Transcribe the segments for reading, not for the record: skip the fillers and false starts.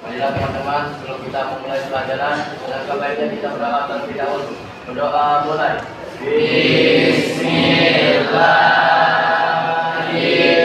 Baiklah teman-teman, sebelum kita memulai pelajaran, alangkah baiknya kita berdoa terlebih dahulu. Berdoa mulai. Bismillahirrahmanirrahim.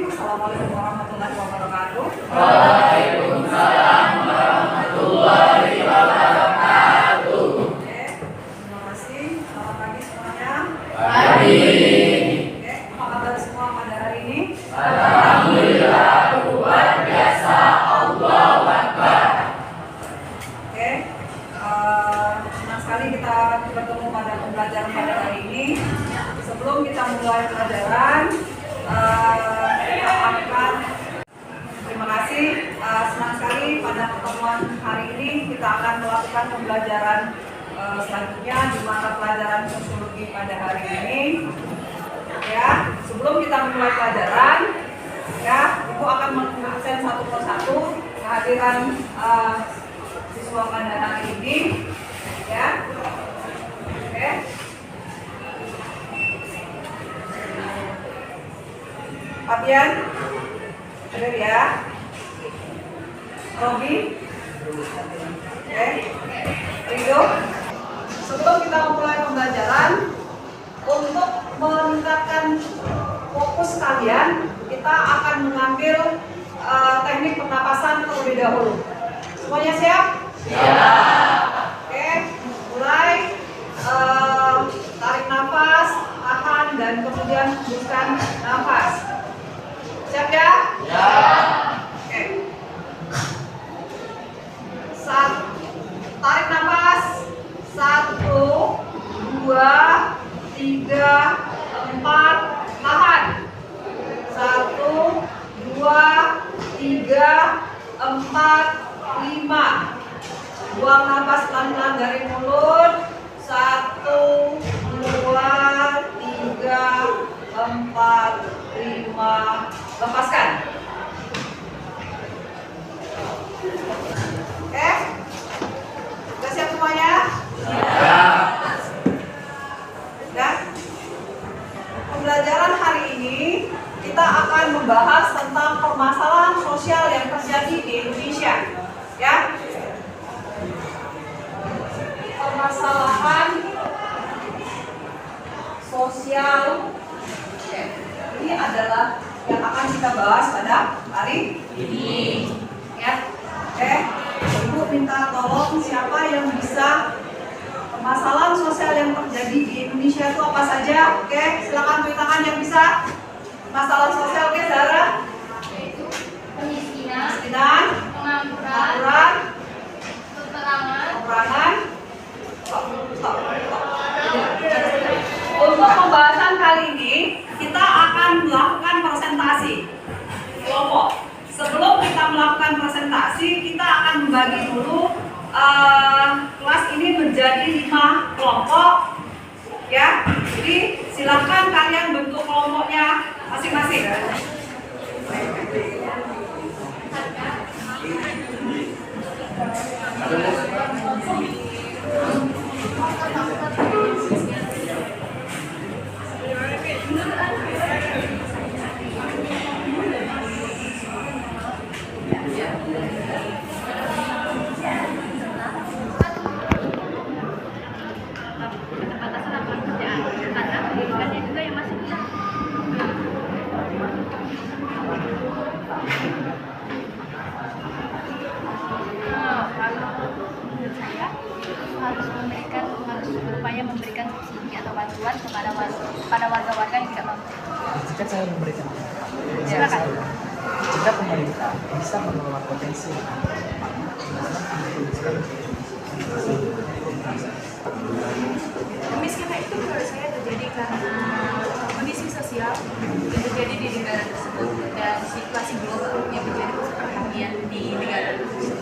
Assalamualaikum warahmatullahi wabarakatuh. Waalaikumsalam warahmatullahi wabarakatuh. Oke, terima kasih. Selamat pagi semuanya. Pagi. Oke, apa kabar semua pada hari ini? Alhamdulillah, luar biasa. Allahu Akbar. Oke, senang sekali kita bertemu pada pembelajaran pada hari ini. Sebelum kita mulai pelajaran, terima kasih. Senang sekali pada pertemuan hari ini kita akan melakukan pembelajaran selanjutnya di mata pelajaran sosiologi pada hari ini. Ya, sebelum kita mulai pelajaran, ya, Ibu akan mengabsen satu persatu kehadiran siswa pada hari ini. Ya, oke. Fabian, ada ya? Robi, oke. Rido. Sebelum kita memulai pembelajaran, untuk meningkatkan fokus kalian, kita akan mengambil teknik pernapasan terlebih dahulu. Semuanya siap? Siap. Oke, mulai. Tarik nafas, tahan, dan kemudian hembuskan nafas. Siap ya? Ya. Oke. Tarik nafas. 1, 2, 3, 4. Tahan. 1, 2, 3, 4, 5. Buang nafas pelan-pelan dari mulut. 1, 2, 3, 4, 5. Lepaskan. Oke? Sudah siap semuanya? Ya. Sudah? Pembelajaran hari ini kita akan membahas tentang permasalahan sosial yang terjadi di Indonesia. Ya? Permasalahan sosial ini adalah yang akan kita bahas pada hari ini. Ya, oke. Ibu minta tolong siapa yang bisa permasalahan sosial yang terjadi di Indonesia itu apa saja? Oke, silakan tulis tangan yang bisa. Masalah sosial, oke, Zara? Kemiskinan, pengangguran, peperangan. Stop. Untuk pembahasan kali ini kita akan melakukan presentasi. kasih, kita akan membagi dulu kelas ini menjadi 5 kelompok, ya. Jadi silakan kalian bentuk kelompoknya masing-masing. Keterbatasan lapangan kerjaan karena pendidikannya juga yang masih kurang. Kalau menurut saya harus berupaya memberikan subsidi atau bantuan kepada warga-warga yang tidak mampu. Jika saya memberikan Silakan. jika pemerintah bisa mengelola potensi Kemiskinan itu menurut saya terjadi karena kondisi sosial yang terjadi di negara tersebut dan situasi global yang menjadi pusat perhatian di negara tersebut.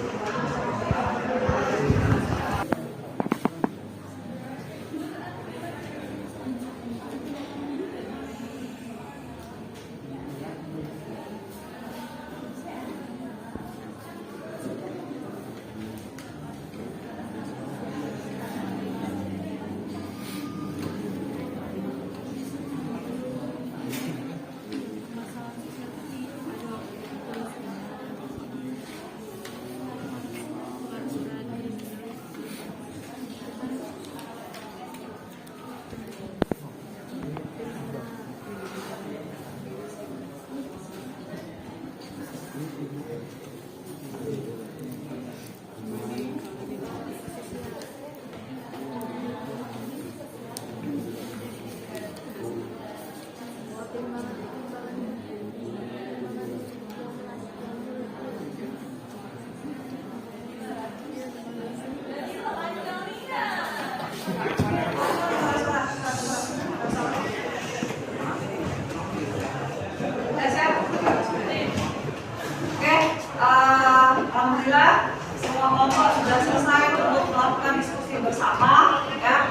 Alhamdulillah semua kelompok sudah selesai untuk melakukan diskusi bersama, ya.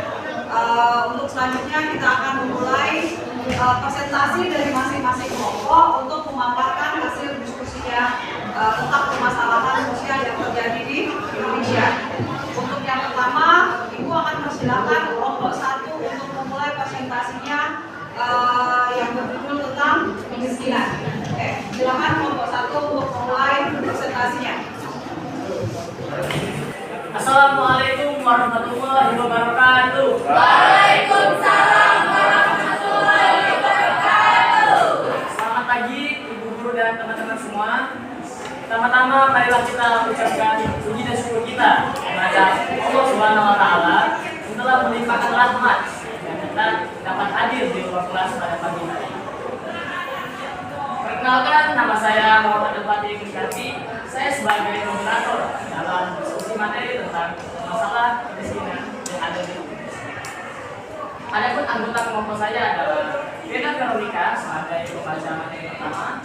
Untuk selanjutnya kita akan memulai presentasi dari masing-masing kelompok untuk memaparkan hasil diskusinya tentang permasalahan sosial yang terjadi di Indonesia. Untuk yang pertama, Ibu akan persilakan kelompok 1 untuk memulai presentasinya yang berjudul tentang kemiskinan. Oke, silakan kelompok 1 untuk memulai presentasinya. Assalamualaikum warahmatullahi wabarakatuh. Waalaikumsalam warahmatullahi wabarakatuh. Selamat pagi ibu guru dan teman-teman semua. Pertama-tama marilah kita ucapkan puji dan syukur kita kepada Allah Subhanahu wa taala yang telah melimpahkan rahmat dan kita dapat hadir di ruang kelas pada pagi hari. Perkenalkan, nama saya Muhammad Al-Fatih Kikafi. Saya sebagai moderator dalam diskusi materi tentang masalah kemiskinan yang ada di Indonesia. Adapun anggota kelompok saya adalah Rina Veronica sebagai pembaca materi pertama,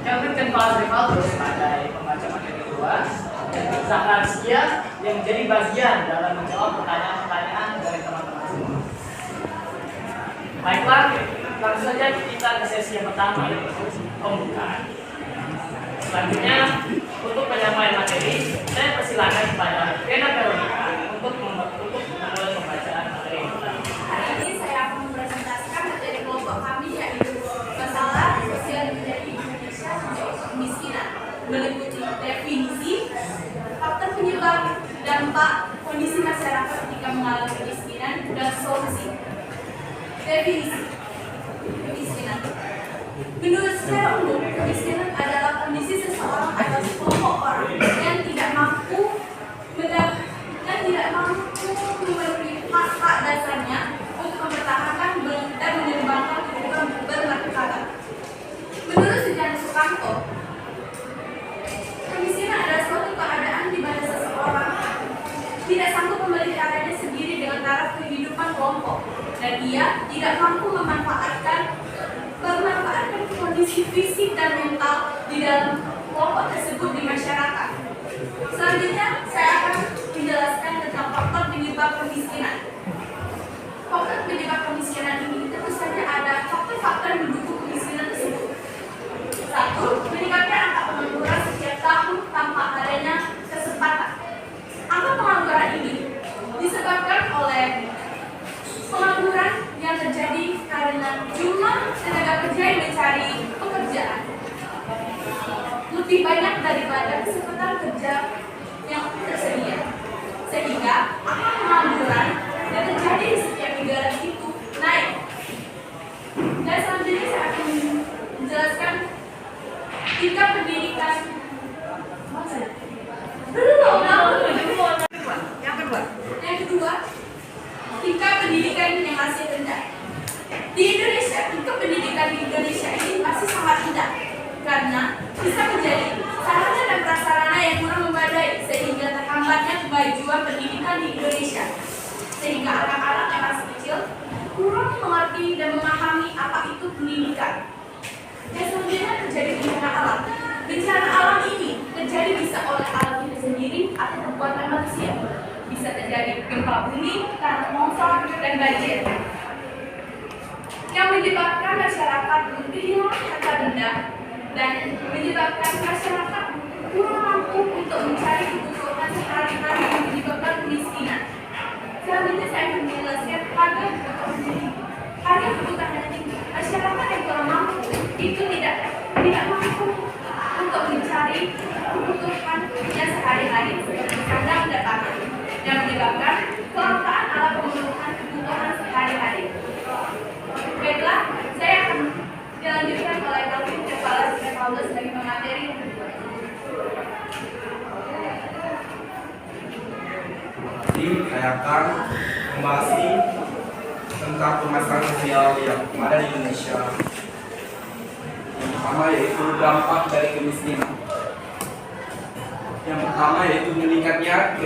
Kelvin Kenval Rivaldo sebagai pembaca materi kedua, dan Zahra Rizkia yang menjadi bagian dalam menjawab pertanyaan-pertanyaan dari teman-teman semua. Baiklah, langsung saja kita ke sesi yang pertama, yaitu pembukaan. Selanjutnya, untuk penyampaian materi, saya persilakan kepada Rina Veronica untuk memulai pembacaan materi yang pertama. Hari ini saya akan mempresentasikan materi kelompok kami yaitu masalah sosial yang terjadi di Indonesia yaitu kemiskinan, meliputi definisi, faktor penyebab, dampak, kondisi masyarakat ketika mengalami kemiskinan, dan solusi. Definisi kemiskinan. Menurut secara umum, kemiskinan adalah kondisi seseorang atau sekelompok orang yang tidak mampu memenuhi hak-hak dasarnya untuk mempertahankan dan mengembangkan kehidupan bermartabat. Menurut sejarah Sukanto, kemiskinan adalah suatu keadaan di mana seseorang tidak sanggup memeliharanya sendiri dengan taraf kehidupan kelompok dan ia tidak mampu memanfaatkan kondisi fisik dan mental di dalam kelompok tersebut di masyarakat. faktor mendukung kemiskinan tersebut. 1. Meningkatnya angka pengangguran setiap tahun tanpa adanya kesempatan. Angka pengangguran ini disebabkan oleh pengangguran yang terjadi karena jumlah tenaga kerja yang mencari pekerjaan lebih banyak daripada kesempatan kerja yang tersedia, sehingga angka pengangguran yang terjadi di setiap negara itu naik. Dan selanjutnya saya akan menjelaskan tingkat pendidikan. Yang kedua, tingkat pendidikan yang masih rendah. Di Indonesia, tingkat pendidikan di Indonesia ini masih sangat rendah karena bisa menjadi sarana dan prasarana yang kurang memadai sehingga terhambatnya kemajuan pendidikan di Indonesia. Sehingga anak-anak yang masih kecil kurang mengerti dan memahami apa itu pendidikan. Dan selanjutnya terjadi bencana alam. Bencana alam ini terjadi bisa oleh alam itu sendiri atau perbuatan manusia. Bisa terjadi gempa bumi, tanah longsor, dan banjir. Yang menyebabkan masyarakat kehilangan harta benda dan menyebabkan masyarakat kurang mampu untuk mencari kebutuhan sehari-hari yang menyebabkan kemiskinan. Selanjutnya saya akan menjelaskan harga kebutuhan yang tinggi. Masyarakat yang kurang mampu itu tidak mampu untuk mencari kebutuhan yang sehari-hari seperti sandang dan pangan, yang menyebabkan kelangkaan alat pemenuhan kebutuhan sehari-hari. Baiklah, saya akan dilanjutkan oleh Calvin Kepala Paulus sebagai pemateri. Saya akan membahas tentang permasalahan sosial yang ada di Indonesia. Yang pertama yaitu dampak dari kemiskinan. Yang pertama yaitu meningkatnya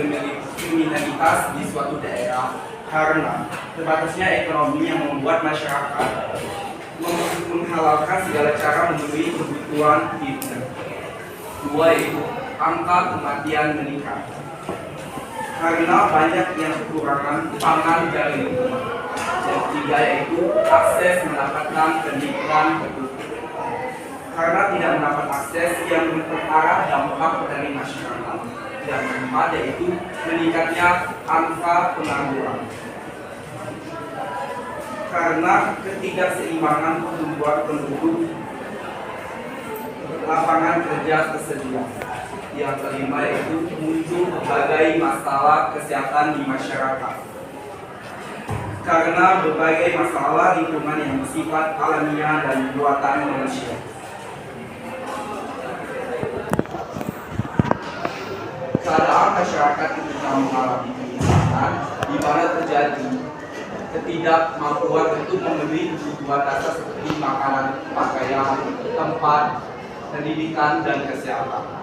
kriminalitas di suatu daerah karena terbatasnya ekonomi yang membuat masyarakat menghalalkan segala cara memenuhi kebutuhan hidupnya. Dua yaitu angka kematian meningkat karena banyak yang kekurangan pangan dari lingkungan. Yang ketiga yaitu akses mendapatkan pendidikan betul. Karena tidak mendapat akses yang memperparah dampak dari masyarakat. Yang keempat yaitu meningkatnya angka pengangguran. Karena ketidakseimbangan pertumbuhan penduduk, lapangan kerja tersedia. Yang kelima yaitu muncul berbagai masalah kesehatan di masyarakat. Karena berbagai masalah lingkungan yang bersifat alamiah dan buatan manusia. Keadaan masyarakat ketika mengalami kemiskinan di mana terjadi ketidakmampuan untuk memenuhi kebutuhan dasar seperti makanan, pakaian, tempat, pendidikan, dan kesehatan.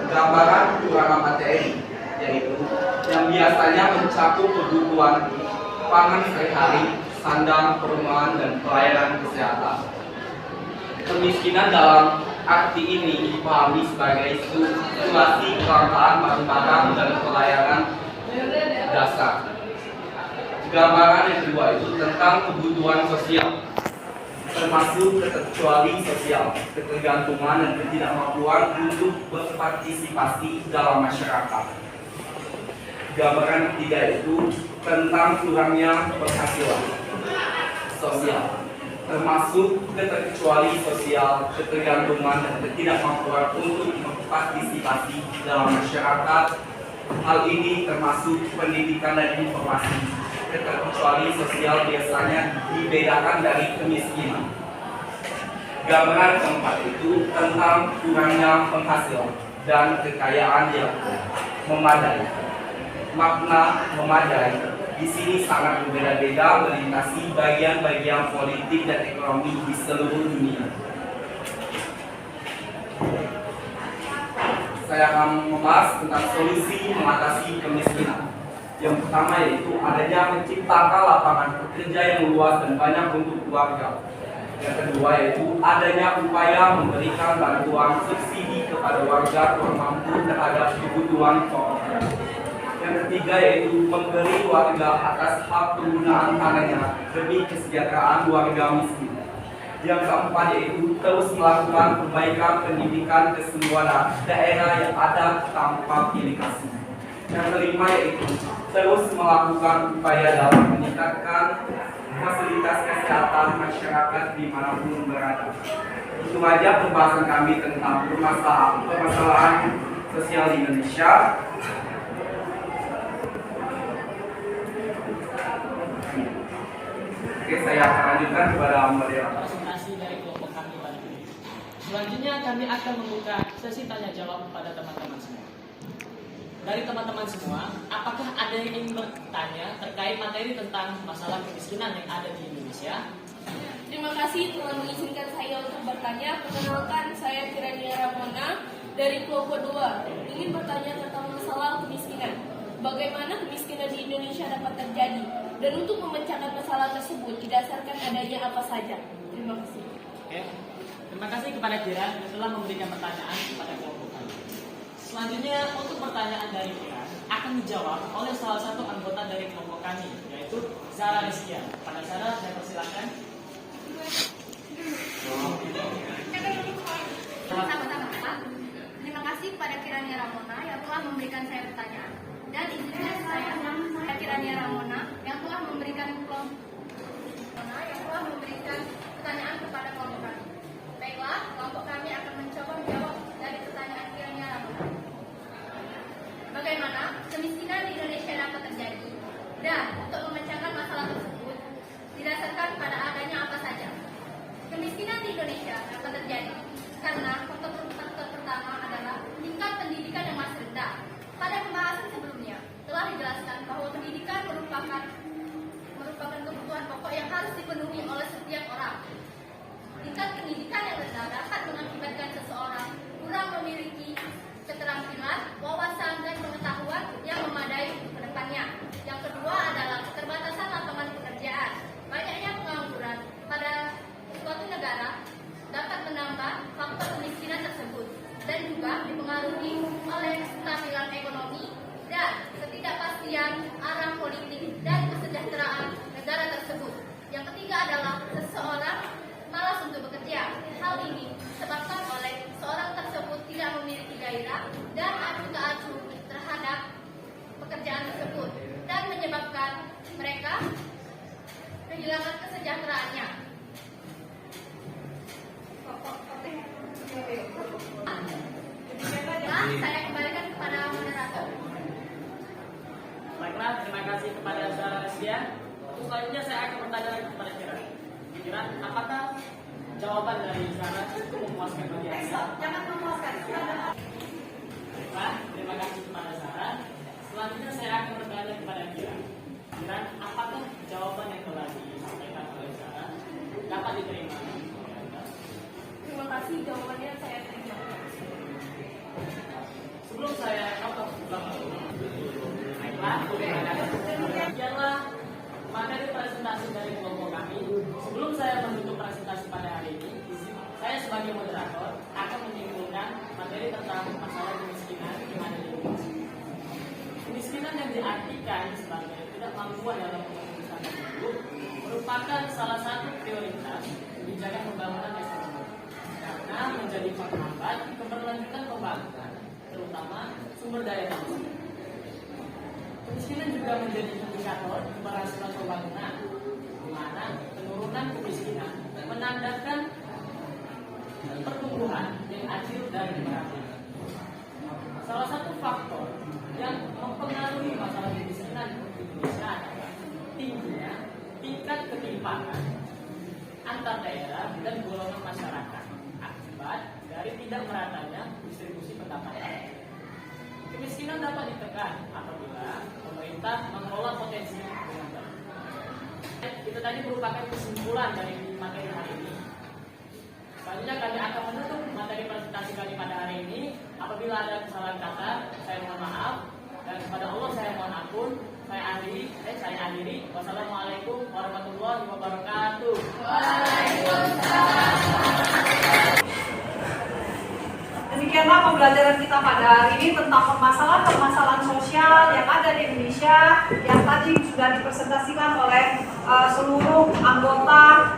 Gambaran kekurangan materi yaitu yang biasanya mencakup kebutuhan pangan sehari-hari, sandang, perumahan, dan pelayanan kesehatan. Kemiskinan dalam arti ini dipahami sebagai situasi kelangkaan barang-barang dan pelayanan dasar. Gambaran yang kedua itu tentang kebutuhan sosial, termasuk keterkecualian sosial, ketergantungan dan ketidakmampuan untuk berpartisipasi dalam masyarakat. Gambaran ketiga itu tentang kurangnya penghasilan sosial, termasuk keterkecualian sosial, ketergantungan dan ketidakmampuan untuk berpartisipasi dalam masyarakat. Hal ini termasuk pendidikan dan informasi. Keterkecualian sosial biasanya dibedakan dari kemiskinan. Gambaran keempat itu tentang kurangnya penghasilan dan kekayaan yang memadai. Makna memadai di sini sangat berbeda-beda melintasi bagian-bagian politik dan ekonomi di seluruh dunia. Saya akan membahas tentang solusi mengatasi kemiskinan. Yang pertama yaitu adanya menciptakan lapangan pekerja yang luas dan banyak untuk keluarga. Yang kedua yaitu adanya upaya memberikan bantuan subsidi kepada warga kurang mampu terhadap kebutuhan pokok. Yang ketiga yaitu memberi warga atas hak penggunaan tanahnya demi kesejahteraan warga miskin. Yang keempat yaitu terus melakukan perbaikan pendidikan ke semua daerah yang ada tanpa pilih kasih. Yang kelima yaitu terus melakukan upaya dalam meningkatkan fasilitas kesehatan masyarakat dimanapun berada. Itu aja pembahasan kami tentang permasalahan sosial di Indonesia. Oke, saya akan lanjutkan kepada moderator. Presentasi dari kelompok kami pada ini. Selanjutnya kami akan membuka sesi tanya jawab kepada teman-teman semua. Dari teman-teman semua, apakah ada yang ingin bertanya terkait materi tentang masalah kemiskinan yang ada di Indonesia? Terima kasih telah mengizinkan saya untuk bertanya. Perkenalkan, saya Kirania Ramona dari kelompok 2. Ingin bertanya tentang masalah kemiskinan. Bagaimana kemiskinan di Indonesia dapat terjadi? Dan untuk memecahkan masalah tersebut didasarkan adanya apa saja? Terima kasih. Oke. Terima kasih kepada Kiran yang telah memberikan pertanyaan kepada kelompok kami. Selanjutnya untuk pertanyaan dari Kiran akan dijawab oleh salah satu anggota dari kelompok kami, yaitu Zara Rizkia. Pada Zara, saya persilakan. Sama-sama. Terima kasih kepada Kirania Ramona yang telah memberikan saya pertanyaan. Dan izinkan saya Kirania Ramona yang telah memberikan pertanyaan kepada kelompok kami. Baiklah, kelompok kami akan mencoba menjawab dari pertanyaan Kirania Ramona. Bagaimana kemiskinan di Indonesia dapat terjadi? Dan untuk memecahkan masalah tersebut didasarkan pada adanya apa saja? Kemiskinan di Indonesia dapat terjadi karena faktor pertama adalah tingkat pendidikan yang masih rendah. Pada pembahasan sebelumnya telah dijelaskan bahwa pendidikan merupakan kebutuhan pokok yang harus dipenuhi oleh setiap orang. Tingkat pendidikan yang rendah dapat mengakibatkan seseorang kurang memiliki keterampilan, wawasan, dan pengetahuan yang memadai ke depannya. Yang kedua adalah keterbatasan lapangan pekerjaan. Banyaknya pengangguran pada suatu negara dapat menambah faktor kemiskinan tersebut dan juga dipengaruhi oleh kestabilan ekonomi dan ketidakpastian arah politik dan kesejahteraan negara tersebut. Yang ketiga adalah seseorang malas untuk bekerja. Hal ini disebabkan oleh seorang tersebut tidak memiliki gairah dan adu tak acu terhadap pekerjaan tersebut dan menyebabkan mereka kehilangan kesejahteraannya. Saya kembalikan kepada moderator. Baiklah, terima kasih kepada Zara Rizkia. Selanjutnya saya akan bertanya lagi kepada Kiran. Kiran, apakah jawaban dari Zara cukup memuaskan bagi Anda? Jangan memuaskan. Baiklah, terima kasih kepada Zara. Selanjutnya saya akan bertanya kepada Kiran. Kiran, apakah jawaban yang telah disampaikan oleh Zara dapat diterima? Terima kasih, jawabannya saya terima. Sebelum saya baiklah, demikianlah materi presentasi dari kelompok kami. Sebelum saya menutup presentasi pada hari ini, saya sebagai moderator akan menyimpulkan materi tentang masalah kemiskinan yang ada di Indonesia. Kemiskinan yang diartikan sebagai tidak mampuan dalam mengumpulkan hidup merupakan salah satu prioritas kebijakan pembangunan ekonomi karena menjadi penghambat keberlanjutan pembangunan, terutama sumber daya manusia. Kemiskinan juga menjadi indikator keberhasilan pembangunan, di mana penurunan kemiskinan menandakan pertumbuhan yang adil dan merata. Salah satu faktor yang mempengaruhi masalah kemiskinan di Indonesia adalah tingginya tingkat ketimpangan antar daerah dan golongan masyarakat akibat dari tidak meratanya distribusi pendapatan. Kemiskinan dapat ditekan apabila pemerintah mengelola potensi dengan baik. Itu tadi merupakan kesimpulan dari materi hari ini. Selanjutnya kami akan menutup materi presentasi kami pada hari ini. Apabila ada kesalahan kata, saya mohon maaf. Dan kepada Allah saya mohon ampun. Saya akhiri. Wassalamualaikum warahmatullahi wabarakatuh. Waalaikumsalam. Demikianlah pembelajaran kita pada hari ini tentang permasalahan sosial yang ada di Indonesia yang tadi sudah dipresentasikan oleh seluruh anggota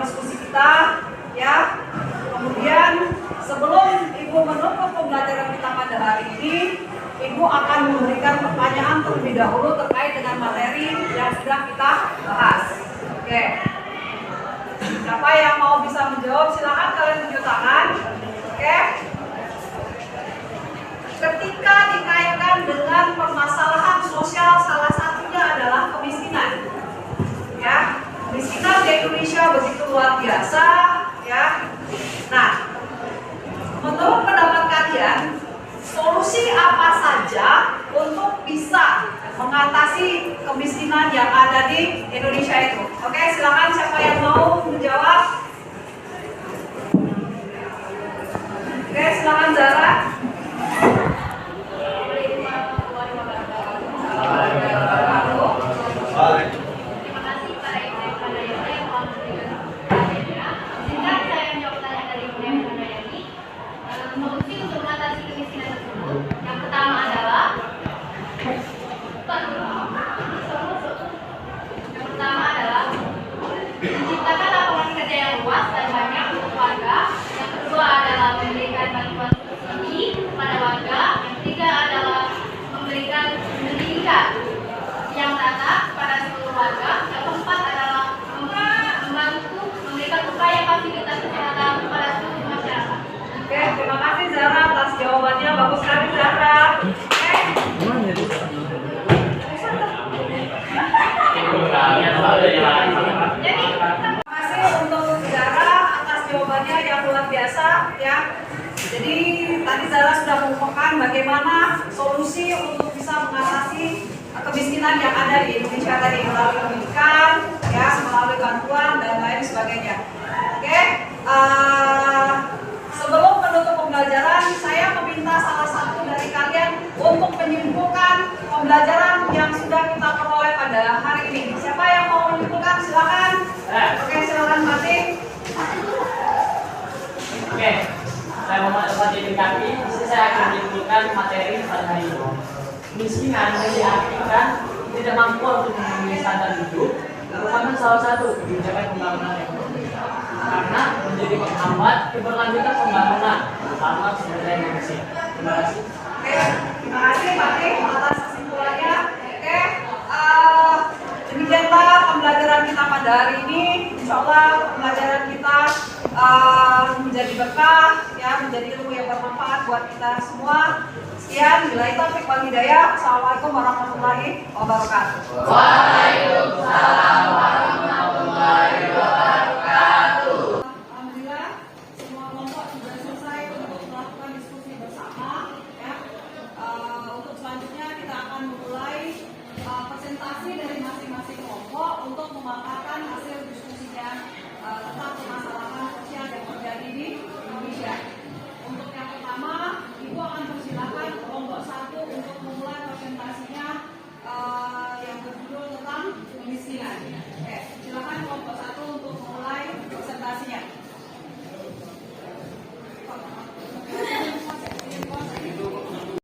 diskusi kita, ya. Kemudian sebelum Ibu menutup pembelajaran kita pada hari ini, Ibu akan memberikan pertanyaan terlebih dahulu terkait dengan materi yang sudah kita bahas. Oke. Siapa yang mau bisa menjawab, silakan kalian tunjuk tangan. Oke. Ketika dikaitkan dengan permasalahan sosial, salah satunya adalah kemiskinan. Ya, kemiskinan di Indonesia begitu luar biasa, ya. Nah, menurut pendapat kalian, solusi apa saja untuk bisa mengatasi kemiskinan yang ada di Indonesia itu? Oke, silakan siapa yang mau menjawab. Oke, silakan Zara. Terima kasih para ibu dan para ayah yang telah memberikan pertanyaannya. Sehingga saya menjawab pertanyaan dari ibu dan para ayah ini. Solusi untuk mengatasi kemiskinan tersebut, yang pertama adalah menciptakan lapangan kerja yang luas dan banyak untuk warga. Yang kedua adalah memberikan bantuan subsidi kepada warga. Yang ketiga adalah memberikan pendidikan yang rata pada seluruh warga. Yang keempat adalah membantu memberikan upaya fasilitas kesehatan kepada seluruh masyarakat. Oke, terima kasih Zara atas jawabannya, bagus sekali Zara. Oke. Terima kasih untuk Zara atas jawabannya yang luar biasa, ya. Jadi tadi Zara sudah mengumpulkan bagaimana solusi untuk bisa mengatasi kemiskinan yang ada di Indonesia tadi melalui pendidikan, ya, melalui bantuan dan lain sebagainya. Oke. Sebelum menutup pembelajaran, saya meminta salah satu dari kalian untuk menyimpulkan pembelajaran yang sudah kita peroleh pada hari ini. Siapa yang mau menyimpulkan? Silakan. Oke, silakan Mati. Oke, saya Muhammad Al-Fatih bin Kafi. Di sini saya akan menyimpulkan materi pada hari ini. Kemiskinan yang diartikan tidak mampu untuk memenuhi standar hidup merupakan salah satu kebijakan pembangunan ekonomi karena menjadi penghambat keberlanjutan pembangunan terutama sumber daya manusia. Terima kasih. Oke, terima kasih Mati atas kesimpulannya. Oke, demikianlah pembelajaran kita pada hari ini. Insya Allah pembelajaran kita menjadi berkah, ya, menjadi ilmu yang bermanfaat buat kita semua. Sekian, bila taufik wal hidayah. Assalamualaikum warahmatullahi wabarakatuh. Waalaikumsalam warahmatullahi wabarakatuh.